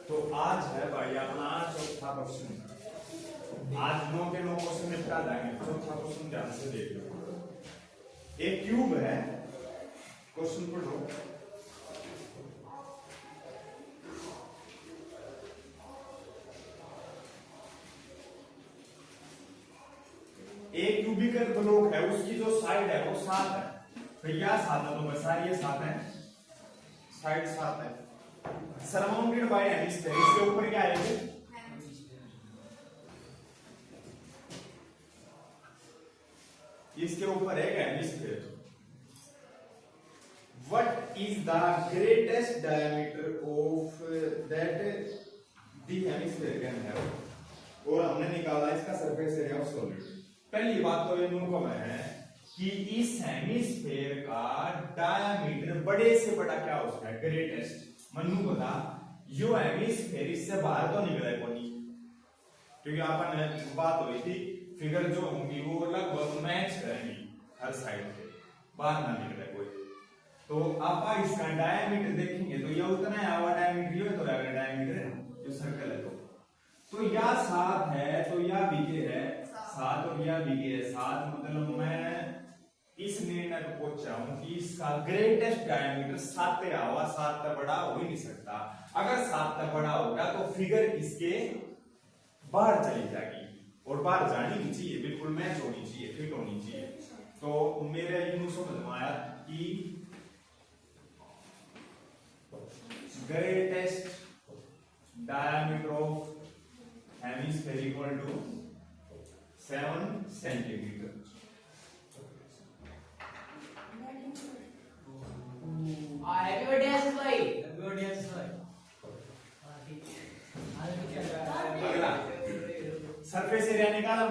तो आज है भाई अपना चौथा क्वेश्चन। आज 9 के 9 क्वेश्चन निपटा जाएंगे। चौथा क्वेश्चन ध्यान से देख लो। एक क्यूब है, क्वेश्चन पढ़ो। एक क्यूबिकल ब्लॉक है, उसकी जो साइड है वो 7 है। फिर यह 7 है तो बस सारी ये 7 है, साइड 7 है। सराउंडेड बाय हेमिस्फीयर, इसके ऊपर क्या है? इसके ऊपर है hemisphere. What is the greatest diameter of that the hemisphere can have? और हमने निकाला इसका सरफेस एरिया ऑफ सॉलिड। पहली बात तो ये मूर्खों में है कि इस हेमिस्फीयर का डायमीटर बड़े से बड़ा क्या हो सकता है? ग्रेटेस्ट। मनु बता, यो हेमिस्फीयर इससे बाहर तो निकले कोनी, क्योंकि अपन बात हुई थी फिगर जो होंगी वो लगभग मैच करेंगी हर साइड से, बाहर ना निकले कोई। तो आप इसका डायमीटर देखेंगे तो ये उतना है, आवा डायमीटर ये तो रहेगा डायमीटर जो सर्कल है। तो या 7 है तो या बीके है 7 और या बीके है 7। मतलब मैं इस निर्णय को पहुंचा हूं कि इसका ग्रेटेस्ट डायमीटर 7 है, आवा 7 तक बड़ा हो ही नहीं सकता। अगर 7 तक बड़ा होगा तो फिगर इसके बाहर चली जाएगी, और बाहर जानी भी चाहिए, बिल्कुल मैच होनी चाहिए, फिट होनी चाहिए। तो मेरे यूं समझ में आया कि greatest diameter of hemisphere equal to 7 centimetre. Happy birthday Ashish भाई। हैप्पी बर्थडे आशीष भाई। अगला सरफेस एरिया निकालो।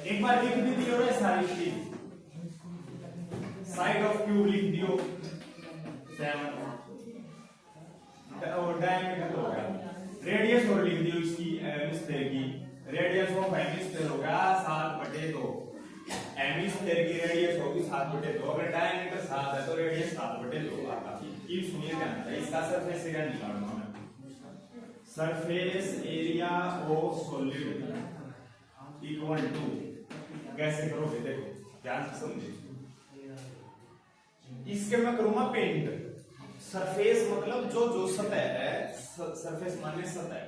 एक बार लिख भी दियो रे सारी चीज। साइड ऑफ क्यूब लिख दियो 7 और डायमीटर हो गया। रेडियस और लिख दियो इसकी हेमिस्फीयर की। रेडियस ऑफ हेमिस्फीयर होगा 7/2। हेमिस्फीयर की रेडियस होगी 7/2। अगर डायमीटर 7 है तो रेडियस 7/2 आता है। ये सुनिए ध्यान से, इसका सरफेस एरिया निकालना है। Surface area of solid equal to, कैसे करोगे देखो ध्यान से समझिए। इसके मैं करूंगा पेंट। सरफेस मतलब जो सतह है, सरफेस माने सतह,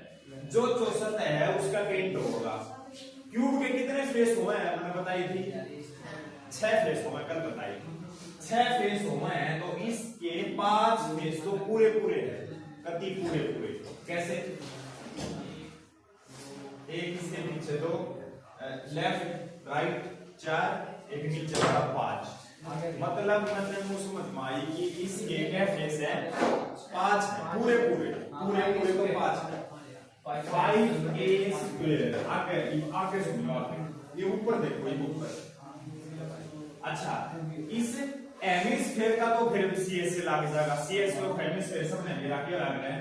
जो सतह है उसका पेंट होगा। क्यूब के कितने फेस हुए हैं मैंने बताई थी? 6 फेस हुए, कल बताई। 6 फेस हुए हैं तो इसके 5 फेस तो पूरे हैं। कति पूरे कैसे? एक इसके नीचे तो लेफ्ट राइट 4, एक नीचे का 5। मतलब मैं समझ में आई कि इसके क्या फेस है? 5 है, पूरे तो 5 है। 5a² आगे सुनो, ये ऊपर देखो, ये ऊपर। अच्छा, इस हेमिस्फीयर का तो फिर CS से लग जाएगा। CS को हेमिस्फीयर सबने मिला के लग रहा है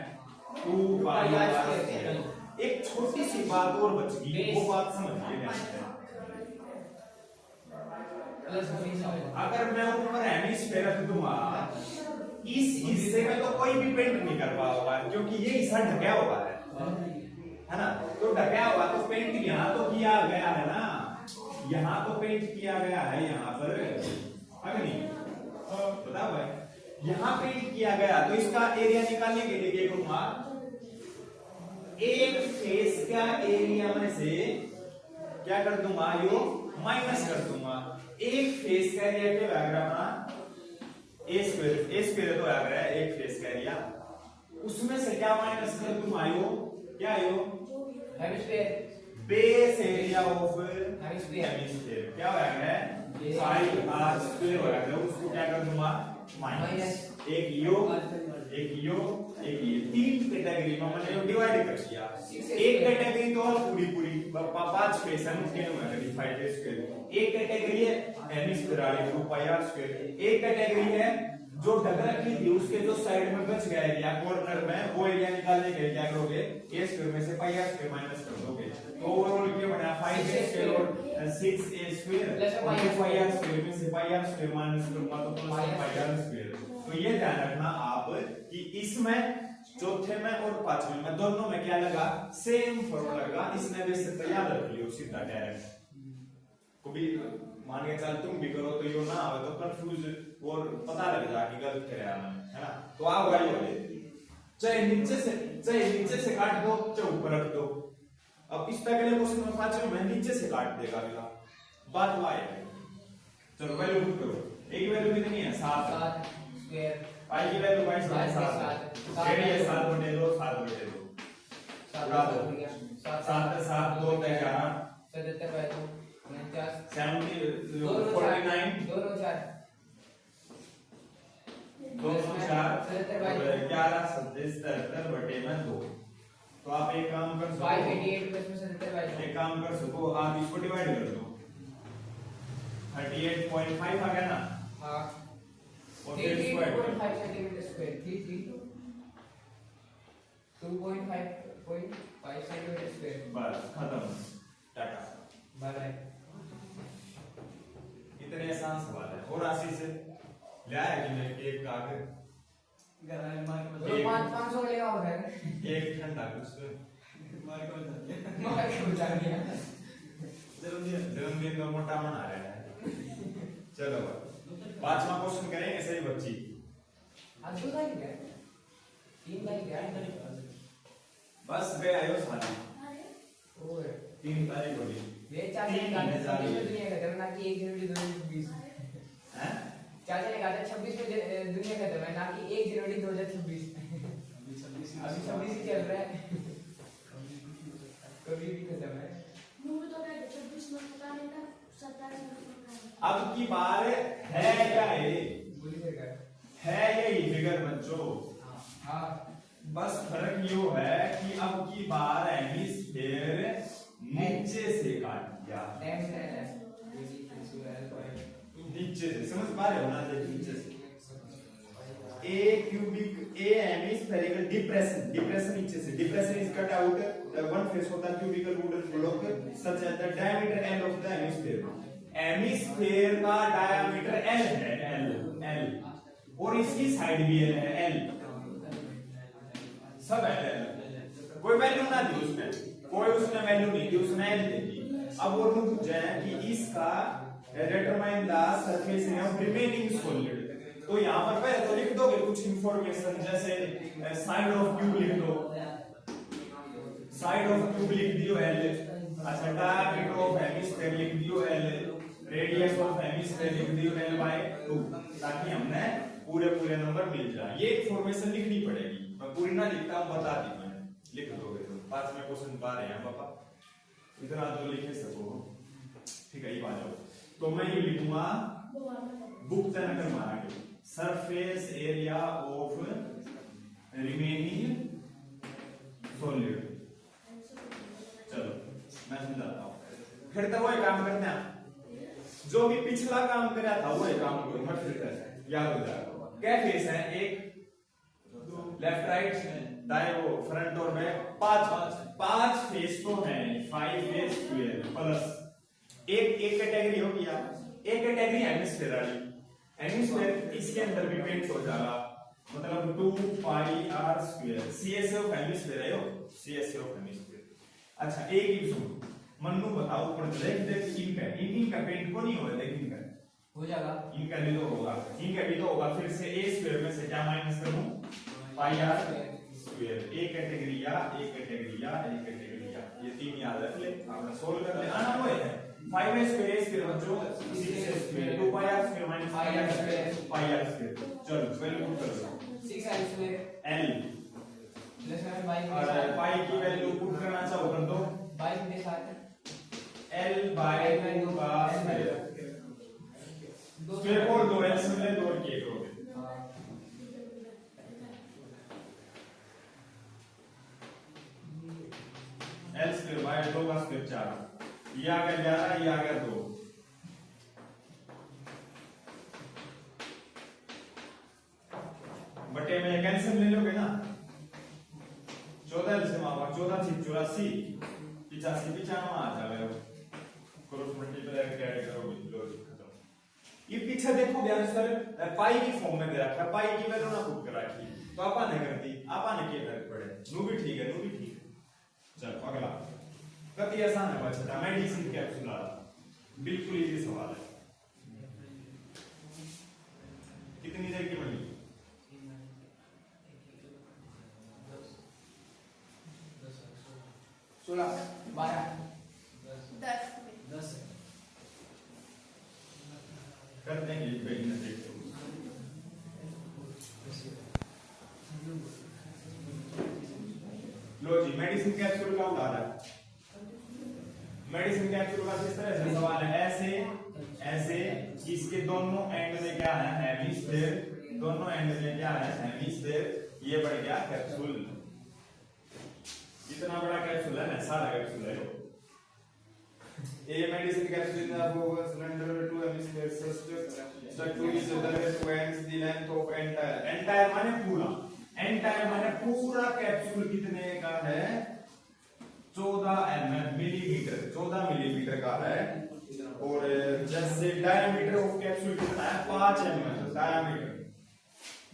2πr²। एक छोटी सी बात और बच गई, वो बात समझिए। अगर मैं ऊपर हेमिस्फीयर रख दूंगा, इस हिस्से में तो कोई भी पेंट नहीं कर पाएगा, क्योंकि ये हिस्सा ढका हुआ है ना। तो ढका हुआ तो पेंट यहाँ तो किया गया है ना, यहाँ तो पेंट किया गया है यहाँ पर, अगर नहीं बताओ भाई, यहाँ पेंट किया गया। तो इसका एरिया निकालने के लिए क्या करूंगा? एक फेस का एरिया में से क्या कर दूंगा? यो माइनस कर दूंगा। एक फेस का एरिया क्या लग रहा अपना? a² तो लग रहा है एक फेस का एरिया। उसमें से क्या माइनस कर दूंगा? यो क्या यो hemisphere base area of hemisphere क्या हो रहा है? 5r² हो रहा है। उसको क्या कर दूंगा? माइनस। एक यो 3 कैटेगरी में मैंने डिवाइड कर दिया। एक कैटेगरी तो पूरी 5 फेस है, उसके में 5a²। एक कैटेगरी है हेमिस्फीयर वाली 2πr²। एक कैटेगरी है जो ढक रखी थी, उसके जो साइड में बच गया एरिया कॉर्नर में, वो एरिया निकालने के लिए क्या करोगे? a² में से πr² माइनस कर दोगे। तो ओवरऑल क्या बना? 5a² और 6a² और 5r² में से πr² माइनस करूंगा तो +5r²। तो ये ध्यान रखना आप कि इसमें चौथे में और पांचवें में दोनों में क्या लगा, सेम फॉर्मूला लगा। इसने भी इससे तैयार रख लियो सीधा डायरेक्ट। कभी मान के चल तुम भी करो तो यो ना आवे तो कंफ्यूज और पता लग जाए कि गलत करे हमने, है ना। तो आप वही वाले चाहे नीचे से काट दो चाहे ऊपर रख दो। अब इस तरह के लिए क्वेश्चन में पांचवें में नीचे से काट देगा अगला, बात वाई है। चलो वैल्यू पुट करो। एक वैल्यू कितनी है 7 स्क्वायर, पाई की वैल्यू 7 रेडियस 7/2 7/2 7 7 2 11 77/2 70 49 49 204 11 77/2। तो आप एक काम कर सकते 588 में 77/2 एक काम कर सको, आप इसको डिवाइड कर दो 38.5 आ गया ना। हां और फिर square 3.5 centimetre square 2.5 centimetre square. बस खत्म, टाटा, बाय बाय। इतने आसान सवाल है। और आशीष से ले आया कि नहीं एक कागज घर में मार 500 लेगा और है एक ठंडा कुछ मार के बचा दिया। जन्मदिन का मोटा मना रहा है। चलो पांचवा क्वेश्चन करेंगे सही बच्ची। आज 2 तारीख है 3 तारीख है बस गए आयो साली ओए 3 तारीख हो गई। ये चाचा ने कहा था 26 में दुनिया खत्म ना कि 1 जनवरी 2026 हैं। चाचा ने कहा था 26 में दुनिया खत्म है ना कि 1 जनवरी 2026। अभी 26 ही चल रहा है कभी भी खत्म है। अब की बार है क्या है यही फिगर बच्चों। हाँ बस फर्क यो है कि अब की बार हेमिस्फीयर नीचे से काट दिया, नीचे से समझ पा रहे हो ना, नीचे से a cubic a hemispherical depression नीचे से depression is cut out the one face of the cubical wooden block such as the diameter L of the hemisphere का डायमीटर एल है, एल और इसकी साइड भी एल है, एल सब L. कोई वैल्यू ना दी उसमें, कोई उसने वैल्यू नहीं दी, उसने एल दे दी। अब वो पूछा है कि इसका determine the surface area of remaining solid. तो यहाँ पर पहले तो लिख दोगे कुछ इंफॉर्मेशन, जैसे साइड ऑफ क्यूब लिख दो, साइड ऑफ क्यूब लिख दियो एल, अच्छा डायमीटर ऑफ हेमिस्फीयर लिख दियो एल, रेडियस ऑफ हेमिस्फीयर लिख दियो एल बाय 2, ताकि हमने पूरे नंबर मिल जाए। ये इंफॉर्मेशन लिखनी पड़ेगी, मैं पूरी ना लिखता हूं, बता दी मैंने, लिख दोगे तो। पांचवें क्वेश्चन पा रहे हैं पापा, इतना तो लिख सको, ठीक है। ये आ जाओ, तो मैं ये लिखूंगा बुक तय कर मारा के surface area of remaining solid. चलो मैं समझाता हूं, फिर तो वही काम करते हैं जो भी पिछला काम करा था, वही काम करूंगा फिर से, याद हो जाएगा। क्या फेस है, एक लेफ्ट राइट दाएं वो फ्रंट और बैक, पांच फेस तो है, 5 फेस स्क्वायर प्लस एक कैटेगरी हो गया, एक कैटेगरी हेमिस्फीयर वाली, हेमिस्फीयर इसके अंदर भी पेंट हो जाएगा, मतलब 2 pi r square CS of hemisphere है, सीएस ऑफ हेमिस्फीयर। अच्छा एक ही सुनो, मन्नू बताओ ऊपर देख इनका पेंट को नहीं होगा, लेकिन इनका हो जाएगा, इनका भी तो होगा, इनका भी तो होगा। फिर से a स्क्वायर में से क्या माइनस करूं, पाई आर स्क्वायर। एक कैटेगरी या एक कैटेगरी या एक कैटेगरी या, ये तीन याद रख ले, आपने सोल्व कर ले। आना वो है 5a स्क्वायर स्क्वायर बच्चों 6a square 2 pi r square minus pi r square. चलो वैल्यू पुट कर दो, 6l स्क्वायर l प्लस में बाई और पाई की वैल्यू पुट करना चाहो कर दो, बाई के साथ l बाय 2 का स्क्वायर, स्क्वायर और 2l से मिले 2 और किए करोगे। l स्क्वायर बाय 2 का स्क्वायर 4, ये आ गया 11, ये आ गया 2। बटे में कैंसिल ले लोगे ना, 14 से मामा 14 से 84 85 95 आ जाएगा, क्रॉस मल्टीप्लाई ऐड करोगे लॉजिक खत्म। ये पीछे देखो ध्यान से, पाई की फॉर्म में दे रखा है, पाई की वैल्यू ना पुट कर रखी, तो आपा ने कर दी, आपा ने क्या कर चलो अगला काफी आसान है बच्चा मेडिसिन कैप्सूल आ रहा बिल्कुल इजी सवाल है कितनी देर की बनी 16 12 10 कर देंगे भाई ना देखो लो जी मेडिसिन कैप्सूल का उतारा मेडिसिन कैप्सूल का किस तरह से सवाल है ऐसे इसके दोनों एंड में क्या है हेमिस्फीयर दोनों एंड में क्या है हेमिस्फीयर ये बढ़ गया कैप्सूल इतना बड़ा कैप्सूल है ना सारा कैप्सूल है ये medicine capsule is a cylinder two hemisphere struck to each other with two ends the length of entire माने पूरा कैप्सूल कितने का है 14 मिलीमीटर 14 मिलीमीटर का है और जैसे डायमीटर ऑफ कैप्सूल कितना है 5 mm डायमीटर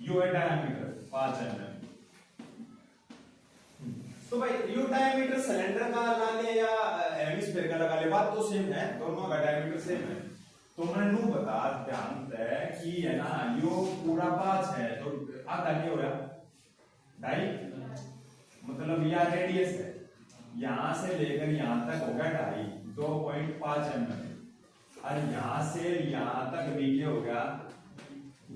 यू है डायमीटर 5 mm तो भाई यू डायमीटर सिलेंडर का लगा ले या हेमिस्फीयर का लगा ले बात तो सेम है दोनों का डायमीटर सेम है तो मैंने नू बता ध्यान है कि है ना यो पूरा 5 है तो आधा क्या हो गया 2.5 मतलब यह रेडियस है यहां से लेकर यहां तक हो गया 2.5 mm और यहां से यहां तक भी क्या हो गया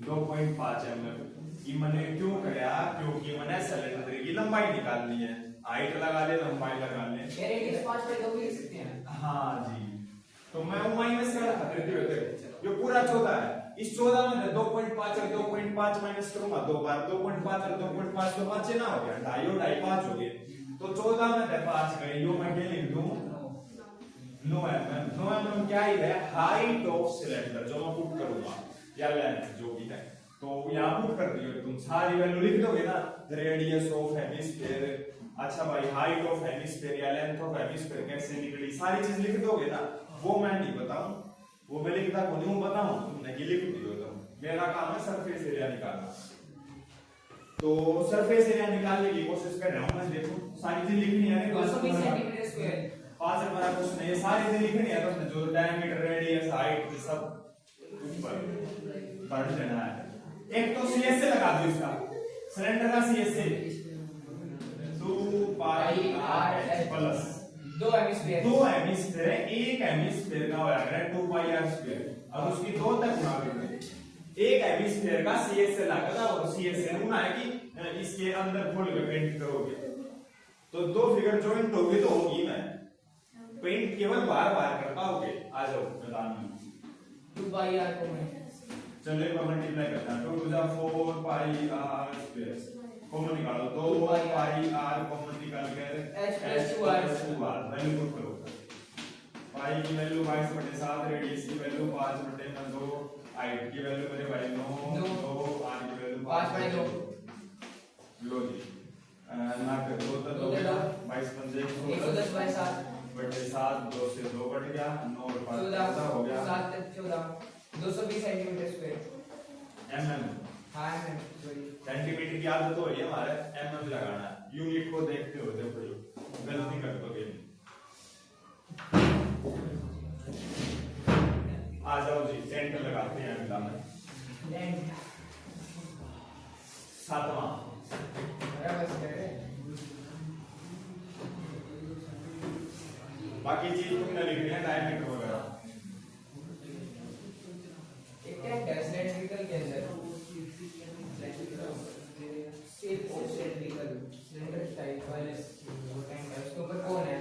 2.5 mm ये मैंने क्यों किया क्योंकि मैंने सिलेंडर की लंबाई निकालनी है हाइट लगा ले लंबाई लगा ले रेडियस 5 पे 2 भी लिख सकते हैं हाँ जी तो मैं वो माइनस कर रहा था जो पूरा 14 है इस 14 में 2.5 और 2.5 माइनस करूंगा दो बार 2.5 और 2.5 तो 5 ना हो गया 2.5 5 हो गए तो 14 में 5 गए यो मैं क्या लिख दूं 9 mm क्या है हाइट ऑफ सिलेंडर जो मैं पुट करूंगा या लेंथ जो भी है तो यहां पुट कर दियो तुम सारी वैल्यू लिख दोगे ना रेडियस ऑफ हेमिस्फीयर अच्छा भाई हाइट ऑफ हेमिस्फीयर या लेंथ ऑफ हेमिस्फीयर कैसे निकली सारी चीज लिख दोगे ना वो मैं नहीं बताऊं वो मैं लिखता को नहीं बताऊं तुमने की लिख दियो तो मेरा काम है सरफेस एरिया निकालना तो सरफेस एरिया निकालने की कोशिश कर रहा हूं मैं देखो सारी चीज लिखनी है 220 सेंटीमीटर स्क्वायर 5 से बड़ा कुछ नहीं सारी चीज लिखनी है तो जो डायमीटर रेडियस हाइट सब ऊपर पढ़ लेना है एक तो सीएस से लगा दो इसका सिलेंडर का सीएस से 2 पाई r प्लस 2 हेमिस्फीयर है एक हेमिस्फीयर का होया करे 2 पाई r स्क्वायर अब उसकी 2 तक गुणा करते एक हेमिस्फीयर का सीएस से लगता और सीएस से गुणा है कि इसके अंदर खोल के पेंट करोगे तो दो फिगर जॉइंट होगी तो होगी मैं पेंट केवल बार-बार कर पाओगे आ जाओ मैदान में 2 पाई r को मैं चलो एक बार मल्टीप्लाई करता हूं 2 to 4 pi r square common निकालो 2 पाई r कॉमन निकाल कर h + 2r वैल्यू पुट करो पाई की वैल्यू 22/7 रेडियस की वैल्यू 5/2 हाइट की वैल्यू मेरे भाई 9 2 r की वैल्यू 5/2 लो जी ना कर दो तो 22 110/7 बटे 7 2 से 2 कट गया 9 और 5 14 हो गया 7 14 220 सेंटीमीटर स्क्वायर mm हां mm सॉरी सेंटीमीटर की आदत हो रही है हमारे mm लगाना है यूनिट को देखते हो देखो जो गलती कर दोगे आ जाओ जी सेंटर लगाते हैं अगला में 7वां बराबर है बाकी चीज तुमने लिखनी है डायमीटर वगैरह एक है सिलेंड्रिकल के अंदर shape of cylindrical cylinder type वाले टैंक है उसके ऊपर कौन है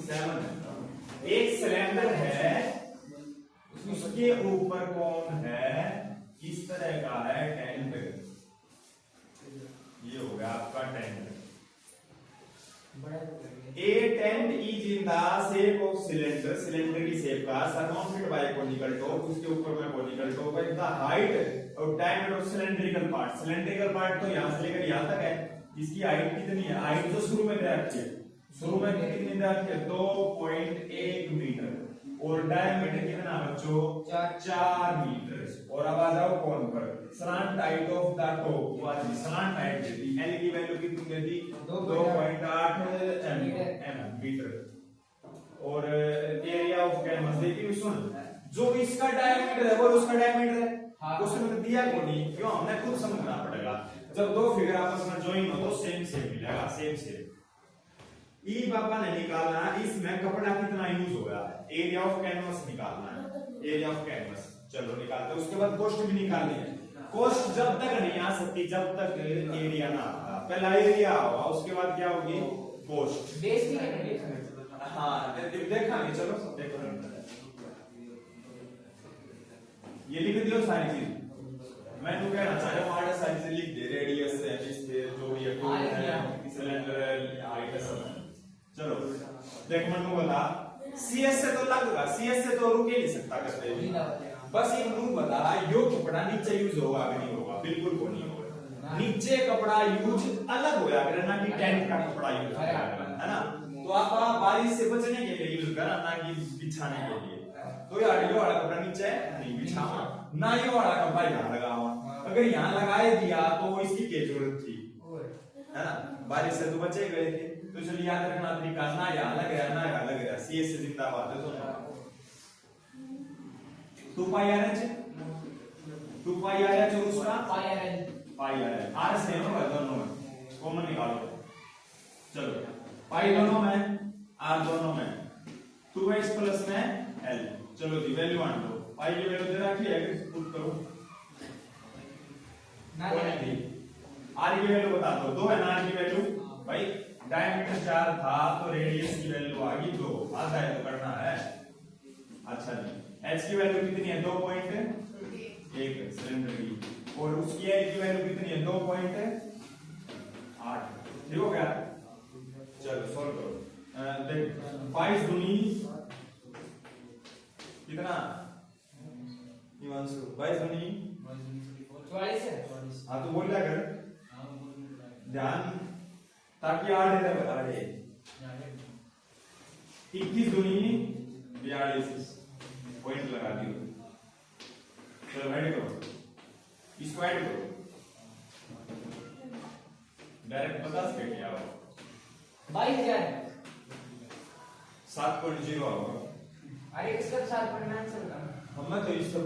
7 एक सिलेंडर है उसके ऊपर कौन है किस तरह का है टैंक ये हो गया आपका tank A tent is in the shape of cylinder cylinder की शेप का surmounted by a conical top उसके ऊपर में conical top है the height और diameter of cylindrical part तो यहां से लेकर यहां तक है इसकी हाइट कितनी है हाइट तो शुरू में दे रखी है शुरू में कितनी दे रखी है 2.1 मीटर और डायमीटर कितना बच्चों 4 मीटर और अब आ जाओ कोन पर slant height of the top वो आज slant height देती L की वैल्यू कितनी देती 2.8 mm मीटर और एरिया ऑफ कैनवस देखिए सुन जो इसका डायमीटर है वो उसका डायमीटर है क्वेश्चन में दिया को नहीं क्यों हमने खुद समझना पड़ेगा जब दो फिगर आपस में ज्वाइन हो तो सेम सेम मिलेगा सेम ई पापा ने निकालना है इसमें कपड़ा कितना यूज हो रहा है एरिया ऑफ कैनवस निकालना है एरिया ऑफ कैनवस चलो निकालते उसके बाद कॉस्ट भी निकालनी है कॉस्ट जब तक नहीं आ सकती जब तक एरिया ना आता पहला एरिया होगा उसके बाद क्या होगी कॉस्ट बेस भी है हाँ देखा नहीं चलो देखो ये लिख दियो सारी चीज मैं तो कहना चाह रहा हूँ आठ सारी चीज लिख दे रेडियस हेमिस्फीयर जो भी है सिलेंडर हाइट सब चलो देख मन को बता सीएस से तो लगेगा सीएस से तो रुक ही नहीं सकता करते बस ये मुंह बता यो कपड़ा नीचे यूज होगा कि नहीं होगा बिल्कुल को नहीं होगा नीचे कपड़ा यूज अलग होगा अगर ना कि टेंट का कपड़ा यूज है ना तो आप बारिश से बचने के लिए यूज करा ना कि बिछाने के लिए तो यार ये वाला कपड़ा नीचे नहीं बिछावा ना ये वाला कपड़ा यहाँ लगावा अगर यहाँ लगाए दिया तो इसकी क्या जरूरत थी है ना बारिश से तो बचे गए थे तो चलिए याद रखना तरीका ना यहाँ लग रहा ना यहाँ लग रहा सीएस से जिंदाबाद है सुनो 2 पाई आर एच और उसका पाई आर एच आर से होगा दोनों में कॉमन निकालो चलो पाई दोनों में आर दोनों में 2x प्लस में l चलो जी वैल्यू आन दो पाई की वैल्यू दे रखी है पुट करो कोई नहीं आर की वैल्यू बता दो 2 है ना आर की वैल्यू भाई डायमीटर 4 था तो रेडियस की वैल्यू आ गई 2 आधा है तो करना है अच्छा जी h की वैल्यू कितनी है 2.1 सिलेंडर की और उसकी l की वैल्यू कितनी है 2.8 ठीक हो गया चलो सॉल्व करो देख 22 दूनी कितना हिमांशु 22 दूनी 44 है हाँ तो बोल क्या कर ध्यान ताकि आड़े ना बता रहे 21 दूनी 42 पॉइंट लगा दियो चलो ऐड करो इसको ऐड करो डायरेक्ट 50 पे क्या होगा 22,000 7.0 होगा अरे इसका 7.9 से होगा हमने तो इसको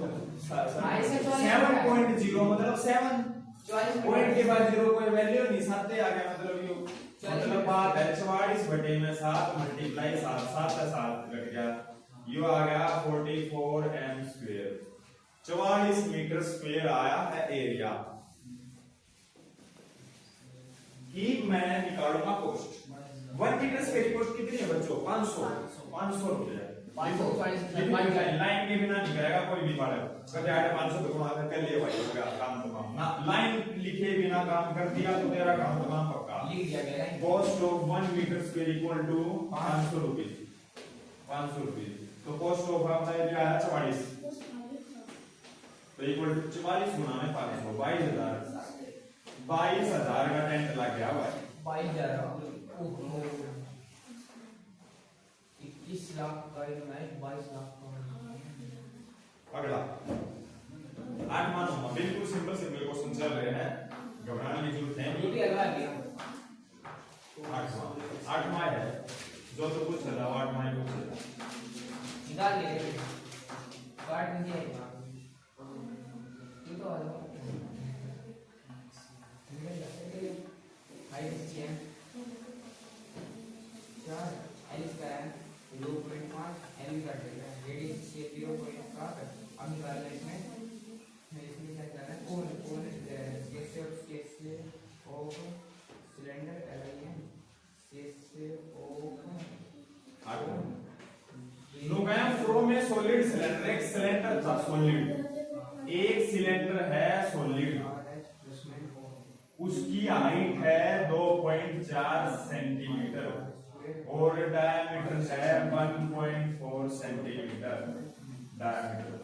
7.0 मतलब 7 पॉइंट के बाद 0 कोई वैल्यू नहीं साथे आ गया मतलब यो मतलब बात है 44 बटे में 7 मल्टीप्लाई 7 7 का 7 कट गया यो आ गया 44 m स्क्वायर 44 मीटर स्क्वायर आया है एरिया की मैं निकालूंगा कॉस्ट 1 मीटर स्क्वायर की कॉस्ट कितनी है बच्चों 500 रुपए 540 लाइन के बिना नहीं करेगा कोई भी बालक कहते हैं 500 पे गुणा कर ले भाई हो गया काम तमाम ना लाइन लिखे बिना काम कर दिया तो तेरा काम तमाम पक्का लिख दिया गया है cost of 1 metre square equal to 500 रुपए 500 रुपए तो कॉस्ट ऑफ आपका ये आया 44 तो इक्वल टू 44 गुना में 500 22000 का टेंट लग गया भाई 22,000 21 लाख का इनमें 22 लाख का अगला 8 मानो बिल्कुल सिंपल क्वेश्चन चल रहे हैं घबराने की जरूरत नहीं ये भी अगला गया 8वां है जो तो कुछ चला 8वां कुछ निकाल ले काट दिया ये तो हाइट है 4 l स्क्वायर 2.5 l काट देगा रेडियस से 0.7 अब निकाल ले इसमें क्या करना है कोन स्केच से ऑफ सिलेंडर एलाइन से ऑफ नो गया फ्रॉम ए सॉलिड सिलेंडर एक सिलेंडर था सॉलिड एक सिलेंडर है सॉलिड उसकी हाइट है 2.4 सेंटीमीटर और डायमीटर है 1.4 सेंटीमीटर डायमीटर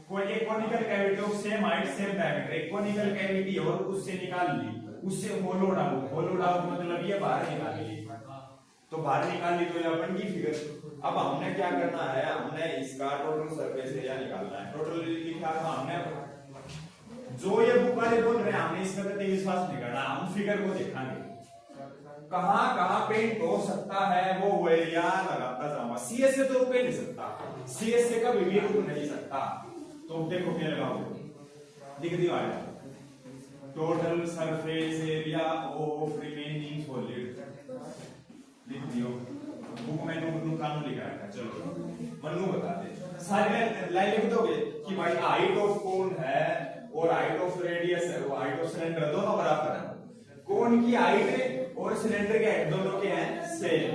कोई एक conical cavity of same height same diameter एक कोनिकल कैविटी और उससे निकाल ली उससे होलोड आउट मतलब ये बाहर निकाल ली तो बाहर निकाल ली तो ये अपन की फिगर अब हमने क्या करना है हमने इसका टोटल सरफेस एरिया निकालना है टोटल लिखा था हमने जो ये बुक वाले बोल रहे हैं हमने इसका कतई विश्वास नहीं करना हम फिगर को देखेंगे कहां कहां पेंट हो सकता है वो एरिया लगाता जाऊंगा। सीएस से तो रुक ही नहीं सकता, सीएस से कभी भी रुक नहीं सकता। तो देखो क्या लगाओगे, लिख दियो आया total surface area of remaining solid, लिख दियो। बुक में नु कानून लिखा है। चलो मन्नू बता दे, सारे में लाइन लिख दोगे कि भाई हाइट ऑफ कोन है और हाइट ऑफ रेडियस है, वो हाइट ऑफ सिलेंडर दोनों बराबर है। कोन की हाइट और सिलेंडर की हाइट दोनों के हैं सेम,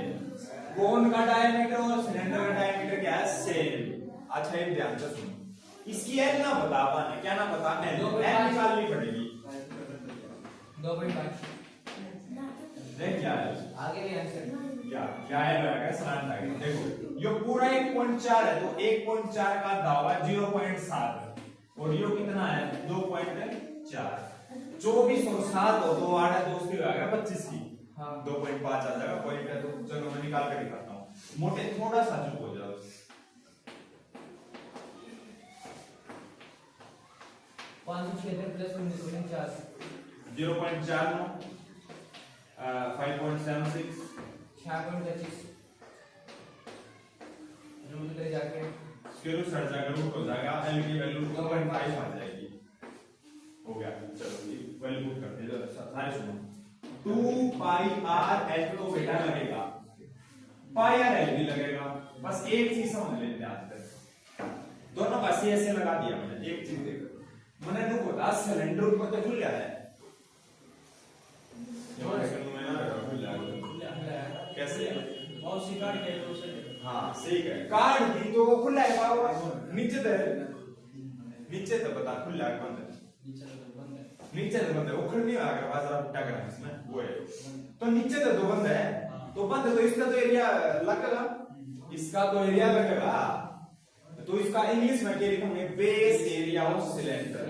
कोन का डायमीटर और सिलेंडर का डायमीटर क्या है, सेम। अच्छा एक ध्यान से सुनो, इसकी एल ना बता पाने, क्या ना बता, एल निकालनी पड़ेगी 2.5। देख क्या है आगे भी आंसर क्या है लगा सलान आगे। देखो ये पूरा 1.4 है, तो 1.4 का दावा 0.7 है और ये कितना है 2.4। 24 और 7 हो तो 8 है, तो उसकी आ गया 25 की। हाँ 2.5 आ जाएगा पॉइंट है। तो चलो मैं निकाल कर दिखाता हूँ, मोटे थोड़ा सा चुप हो जाओ। 576 प्लस 49 0.49 5.76 6.25 रूट ले जाके स्क्वायर रूट सट जाएगा, रूट हो जाएगा, एल की वैल्यू 2.5 आ जाएगी। हो गया, चलो ये वैल्यू पुट करते हैं। सारे सुनो, 2 पाई आर एल तो बेटा लगेगा, पाई आर एल भी लगेगा। बस एक चीज समझ लेते हैं आज तक, दोनों पास ऐसे लगा दिया मैंने। एक चीज देखो, मैंने नु बोला सिलेंडर ऊपर तो खुल गया है, कैसे बहुत सी कार्ड के तो से हाँ सही है, कार्ड भी तो खुला है बाबू, नीचे तो नीचे तो बता खुला है बंद है, नीचे तो बंद है, उखड़ नहीं आ गया बाजार फुटा करा इसमें वो है। तो नीचे तो बंद है, तो बंद है तो इसका तो एरिया लगेगा, इसका तो एरिया लगेगा। तो इसका इंग्लिश में क्या लिखेंगे, बेस एरिया ऑफ सिलेंडर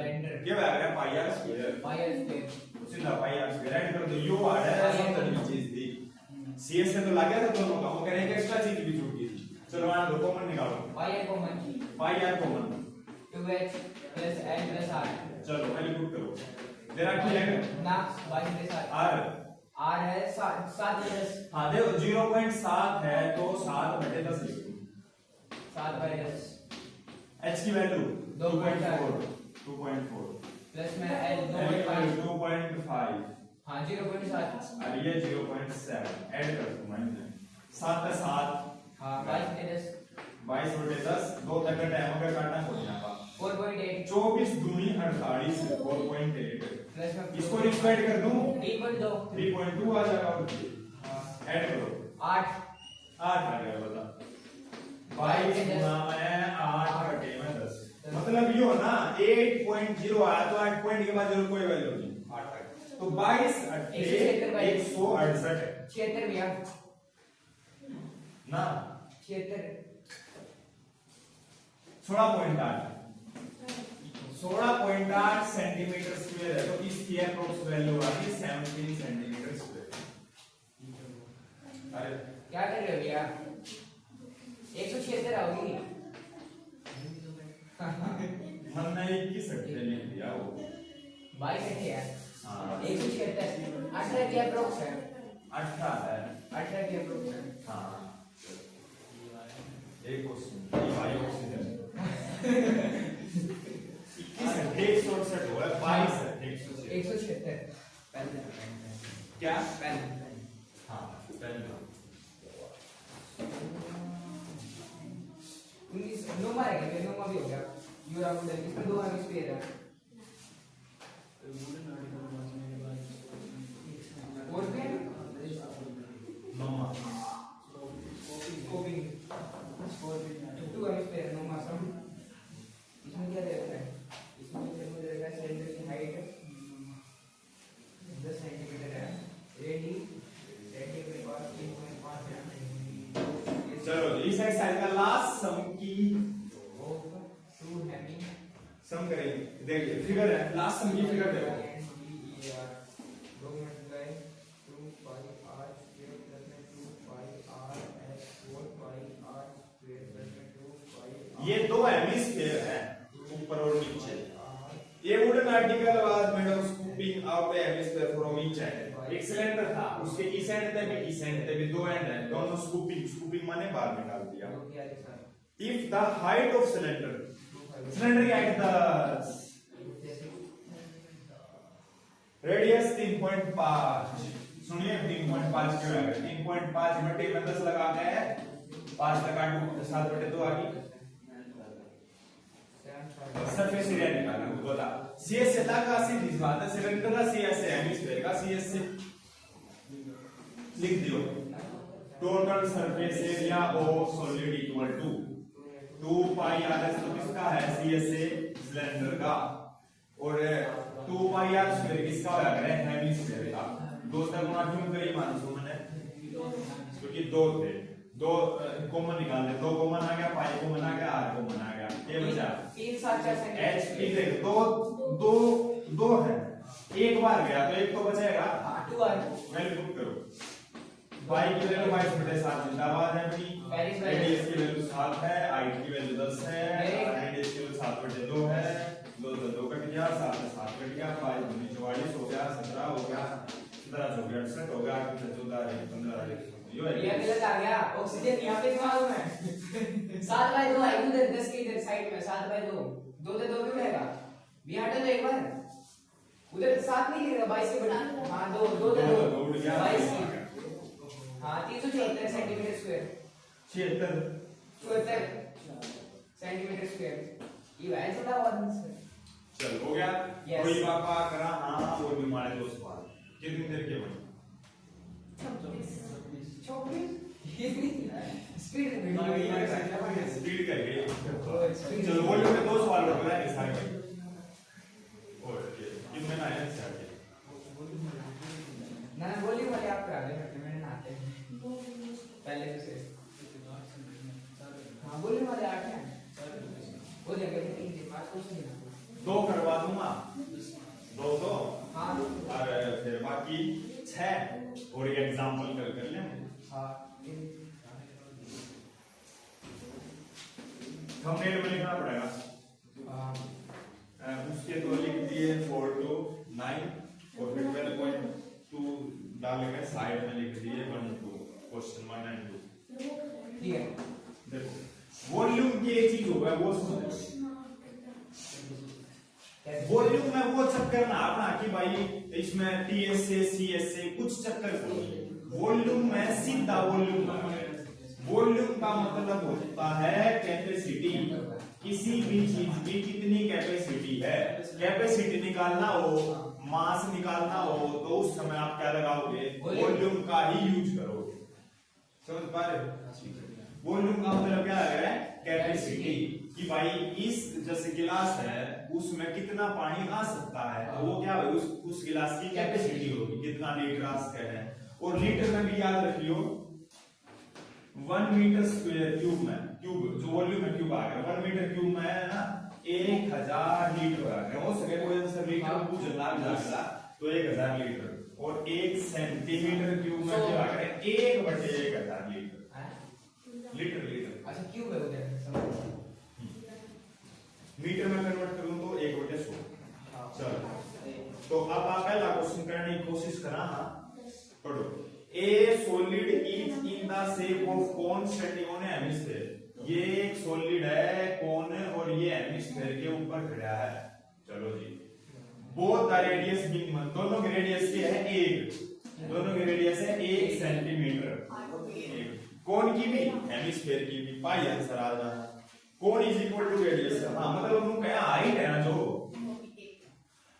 क्या आ गया, pi r square. Pi r square सीधा पाई आर स्क्वायर ऐड कर दो, यो आ रहा है सब तरीके चीज थी। सीएस से तो लग गया था दोनों का, वो कह रहे हैं कि एक्स्ट्रा चीज भी छूट गई थी। चलो मान लो कॉमन निकालो, pi r common 2h plus n plus r। चलो पहले पुट करो, देना क्या है ना y प्लस r है 7/10। हां देखो 0.7 है तो 7/10 लिख दो, 7/10 h की वैल्यू 2.4 प्लस में l 2.5 हां 0.7 और ये 0.7 ऐड कर दो, माइनस 7 का 7 हां 22/10 22/10 दो तक का टाइम अगर काटना हो जाएगा 4.8 24 दूनी 48 4.8 प्लस में इसको डिवाइड कर दूं 3.2 3.2 आ जाएगा और ऐड करो 8 आ गया बता 22 गुना में 8 घटे में 10 मतलब यो ना 8.0 आया तो 8 पॉइंट के बाद जरूर कोई वैल्यू नहीं 8 तक। तो 22 168 है 76 भैया ना 76 16.8 सेंटीमीटर स्क्वायर है, तो इसकी अप्रोक्स वैल्यू आ गई 17 सेंटीमीटर स्क्वायर। अरे क्या कर रहे हो भैया 176 आओगी मन नहीं की सकते लिख दिया वो 22 है हाँ 176 18 की अप्रोक्स है 18 है 18 की अप्रोक्स है। हाँ एक क्वेश्चन ये भाई ऑक्सीजन 21 है 168 हुआ 22 है 176 पहले क्या पहले हाँ पहले 19 नोमा है क्या नोमा भी हो गया यूरा मॉडल इसमें 2 हेमिस्फीयर है और भी है नोमा स्कोपिंग 2 हेमिस्फीयर नोमा सम इसमें क्या रहता है इसमें मुझे रहेगा सिलेंडर की हाइट 10 सेंटीमीटर है रेडी के पास 3.5 है। चलो इस एक्सरसाइज का लास्ट सम की सम करेंगे, देखिए फिगर है लास्ट सम की फिगर देखो ये दो हेमिस्फीयर है ऊपर और नीचे। ये wooden article was made of scooping out A hemisphere from each and. एक सिलेंडर था, उसके इस एंड पे भी दो एंड है, दोनों स्कूपिंग माने बाहर निकाल दिया। If the height of cylinder की हाइट 10, रेडियस 3.5, सुनिए 3.5 क्यों है? 3.5 बटे में 10 लगाते हैं, 5 लगा 7 बटे 2 आ गई। सरफेस एरिया निकालना बोला। सीएस से का सीधी बात है, सिलेंडर का सीएस है, हेमिस्फीयर का सीएस से लिख दियो। Total surface area of solid equal to 2 pi r s, तो किसका है? सीएस से सिलेंडर का, और 2 पाई आर स्क्वायर किसका होगा? हेमिस्फीयर का। दो से गुणा क्यों करी मानसो मैंने? क्योंकि दो थे, दो कॉमन निकाल ले, 2 कॉमन आ गया, पाई कॉमन आ गया, आर कॉमन आ गया, ये बचा 3 7 4 एच पी देख, दो है, एक बार गया तो एक तो बचेगा। 2 आ वैल्यू पुट करो। पाई की वैल्यू 22/7 जिंदाबाद है अपनी, रेडियस की वैल्यू 7 है, हाइट की वैल्यू 10 है, रेडियस की वैल्यू 7/2 है, 2 से 2 कट गया, 7 से 7 कट गया, 5 दूनी 44 हो गया, 17 हो गया, 17 हो गया, 68 हो गया, 14 15 ये गलत आ गया। ऑक्सीजन यहाँ पे क्यों आऊं मैं? 7/2 है उधर, 10 के इधर साइड में 7/2, 2 से 2 क्यों रहेगा? भी हटा दो एक बार, उधर 7 नहीं गिरेगा, 22 के बड़ा। हाँ 2 2 से 2 22 की, हाँ 376 सेंटीमीटर स्क्वायर, 76 सेंटीमीटर स्क्वायर, ये वैसे छोटा हुआ। चल हो गया। कोई पापा करा हाँ, और भी हमारे 2 सवाल कितनी देर के बने? 26 स्पीड कर गए। चलो वॉल्यूम में 2 सवाल हो गए सारे, और कितने ना है सारे ना वॉल्यूम वाले आप करा लें, मैंने ना आते पहले से। हाँ वॉल्यूम वाले 8 हैं, हो जाएगा 3 से 5 कुछ नहीं ना, 2 करवा दूंगा, 2 तो हाँ, और फिर बाकी 6 और एक एग्जांपल कर लें। हाँ थंबनेल में लिखना पड़ेगा। उसके तो लिख दिए 4 to 9 और फिर 12.2 डाल के साइड में लिख दिए 1 2, क्वेश्चन 1 and 2। ठीक है। देखो वॉल्यूम की एक चीज होगा, वो समझो। वॉल्यूम में वो चक्कर ना अपना कि भाई इसमें टीएस से सीएस से कुछ चक्कर नहीं। वॉल्यूम में सीधा वॉल्यूम है। वॉल्यूम का मतलब होता है कैपेसिटी, किसी भी चीज की कितनी कैपेसिटी है। कैपेसिटी निकालना हो, मास निकालना हो, तो उस समय आप क्या लगाओगे? वॉल्यूम का ही यूज करोगे। समझ पा रहे हो? वॉल्यूम का मतलब क्या है? कैपेसिटी, कि भाई इस जैसे गिलास है उसमें कितना पानी आ सकता है, तो वो क्या है? उस गिलास की कैपेसिटी होगी, कितना लीटर आ सकता है। और लीटर में भी याद रखियो 1 मीटर स्क्वायर क्यूब में, क्यूब जो वॉल्यूम में क्यूब आ गया, 1 मीटर क्यूब में है ना 1000 लीटर आ गया। हो सके कोई आंसर लीटर में पूछ लाग जाएगा तो 1000 लीटर, और 1 सेंटीमीटर क्यूब में क्या आ गया? 1/1000 लीटर। लीटर अच्छा क्यूब है उधर, मीटर में कन्वर्ट करूं तो 1/100। चलो तो अब आप पहला क्वेश्चन करने की कोशिश करा। पढ़ो। ए solid is in the shape of cone standing on hemisphere. ये एक सॉलिड है कोन, और ये हेमिस्फीयर के ऊपर खड़ा है। चलो जी, बोथ द रेडियस मिनिमम, दोनों की रेडियस क्या है? 1, दोनों की रेडियस है 1 सेंटीमीटर। कोन की भी हेमिस्फीयर की भी, पाई आंसर आ जाना। Cone is equal to radius. हाँ मतलब हम क्या हाइट है ना, जो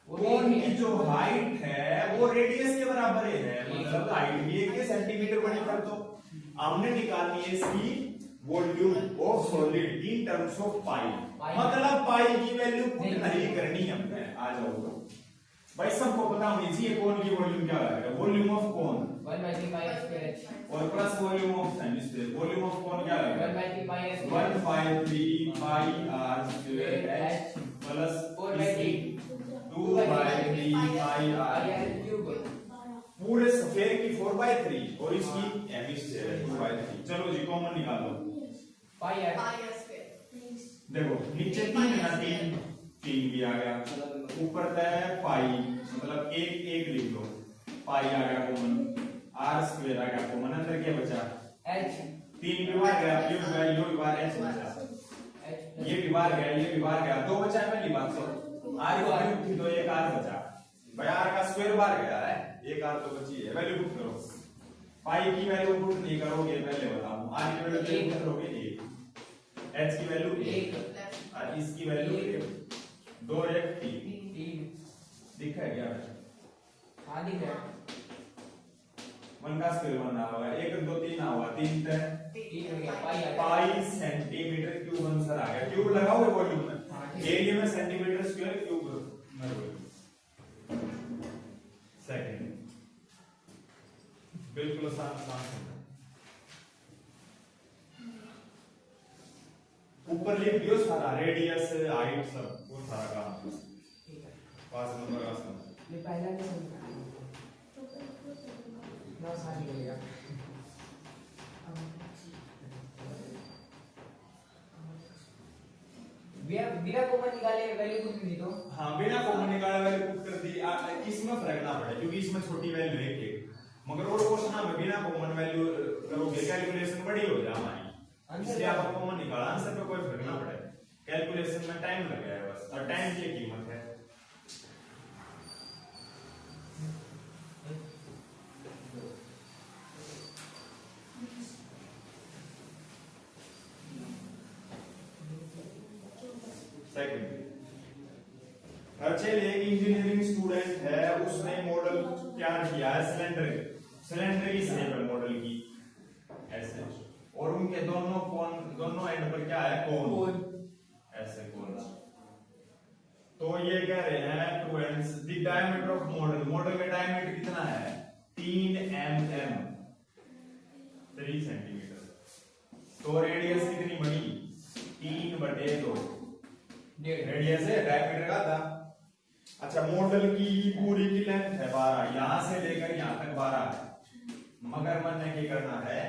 कोन की जो हाइट है वो रेडियस के बराबर है, मतलब हाइट भी 1 सेंटीमीटर बनी। कर तो हमने निकालनी है इसकी volume of solid in terms of pi, मतलब पाई की वैल्यू पुट नहीं करनी हमने। आ जाओ भाई, सबको पता होनी चाहिए कोन की वॉल्यूम क्या है। Volume of cone 1/3 pi square, और plus volume of hemisphere. Volume of cone क्या है? 1/3 pi square, 1/3 pi r square H plus 4/3 2/3 pi r cube. पूरे स्फीयर की 4/3 और इसकी हेमिस्फीयर 2/3। चलो जी कॉमन निकालो। पाई आर देखो नीचे 3 है ना, 3 भी आ गया, ऊपर तय पाई, मतलब 1 1 लिख लो। पाई आ गया कॉमन, आर स्क्वायर आ गया कॉमन, अंदर क्या बचा h 3 भी बाहर गया, क्यों गया यो भी बाहर h बचा, ये भी बाहर गया, ये भी बाहर गया, दो बचा है पहली बात तो आर की वैल्यू थी तो एक आर बचा भाई, आर का स्क्वायर बाहर गया है, एक आर तो बची है, वैल्यू पुट करो, पाई की वैल्यू पुट नहीं करोगे पहले बताऊं, आर की वैल्यू पुट करोगे 1, h की वैल्यू 1 और इसकी वैल्यू 1, 2 1 3 दिखा है क्या? हाँ दिख रहा है, 1 का स्क्वायर बनना होगा, 1 2 3 हुआ, 3 3 हो गया, पाई सेंटीमीटर क्यूब आंसर आ गया, क्यूब लगाओगे वॉल्यूम में, एरिया में सेंटीमीटर स्क्वायर क्यूब में सेकंड, बिल्कुल आसान। ऊपर लिख दियो सारा, रेडियस हाइट सब वो सारा काम, ठीक है 5 नंबर का सम। ये पहला नहीं समझा ना, आसान हो गया। बिना कॉमन निकाले वैल्यू कुछ नहीं तो, हाँ बिना कॉमन निकाले वैल्यू पुट कर दी, इसमें फर्क ना पड़े क्योंकि इसमें छोटी वैल्यू है एक, मगर और क्वेश्चन में बिना कॉमन वैल्यू करोगे कैलकुलेशन बड़ी हो जाए हमारी, इसलिए आप कॉमन निकाला, आंसर पे कोई फर्क ना पड़े, कैलकुलेशन में टाइम लगेगा बस, और टाइम की कीमत है। सेकंड, चलिए एक इंजीनियरिंग स्टूडेंट है, उसने मॉडल तैयार किया है सिलेंडर, सिलेंडर की शेप है मॉडल की ऐसे, और उनके दोनों कोण, दोनों एंड पर क्या है कोण, ऐसे कोण, तो ये कह रहे हैं two ends the diameter of model, model का डायमीटर कितना है 3 mm 3 सेंटीमीटर, तो रेडियस कितनी बनी 3/2, रेडियस है डायमीटर का था। अच्छा मॉडल की पूरी की लेंथ है 12, यहां से लेकर यहां तक 12 है, मगर मन ने क्या करना है,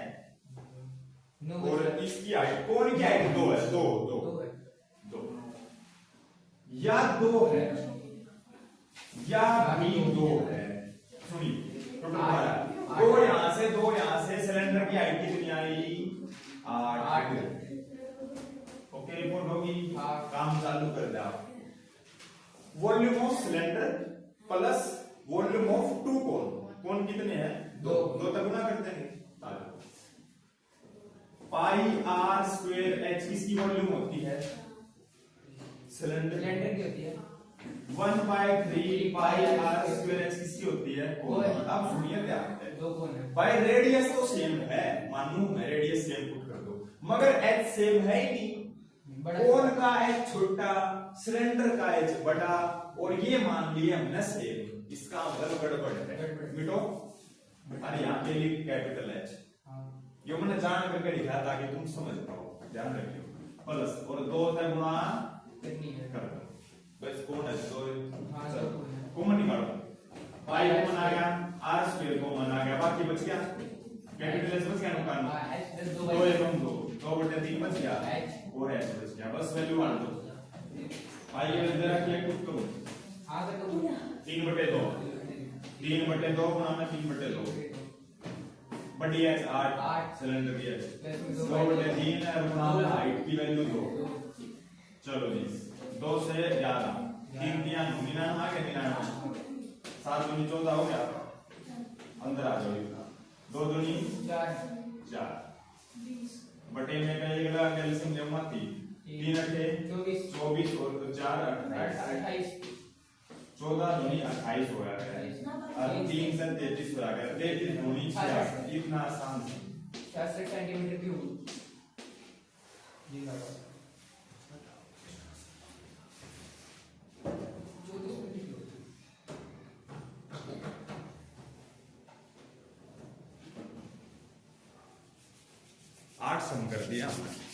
और इसकी हाइट, कौन की हाइट 2 है, 2 या 2 है या भी 2 है, सुनिए टोटल 12, 2 यहां से 2 यहां से, सिलेंडर की हाइट कितनी आई 8, ओके रिपोर्ट होगी, काम चालू कर दे आप, volume of cylinder plus volume of 2 कोन, कोन कितने हैं 2 तक गुना करते हैं, पाई आर स्क्वायर एच किसकी वॉल्यूम होती है, सिलेंडर की होती है, 1/3 पाई आर स्क्वायर एच किसकी होती है कोन, अब सुनिए क्या है, 2 कोण है भाई रेडियस तो सेम है, मानू मैं रेडियस सेम पुट कर दो, मगर एच सेम है ही नहीं, कोन का एच छोटा, सिलेंडर का एच बड़ा, और ये मान लिए हमने सेम, इसका मतलब गड़बड़ है, मिटो, अरे यहाँ पे लिख कैपिटल एच, ये मैंने जान करके लिखा ताकि तुम समझ पाओ, ध्यान रखियो, प्लस और 2 तक गुणा कितनी है कर दो, बस कौन है 2, हां कॉमन निकालो, पाई कॉमन आ गया, आर स्क्वायर कॉमन आ गया, बाकी बच गया कैपिटल एच बच गया, नुकसान 2 एकम 2/3 बच गया, और एच बच गया, बस वैल्यू मान दो, आइए जरा क्या पुट करो, हां कर दो 3/2 3/2 गुणा में 3/2 बड़ी एच 8 सिलेंडर की एच 2/3 है, गुणा में हाइट की वैल्यू 2, चलो जी 2 से 11 3 3 99 आ गया, 99 7 दूनी 14 हो गया, अंदर आ जाओ, 2 दूनी 4 बटे में का एक लगा कैल्शियम जमा 3 अठे 24 और 4 28, 14 दूनी 28 हो गया है, और 3 से 33 हो गया, 33 दूनी 66, इतना आसान है, 66 सेंटीमीटर क्यूब जी लगा 8 सम कर दिया हमने।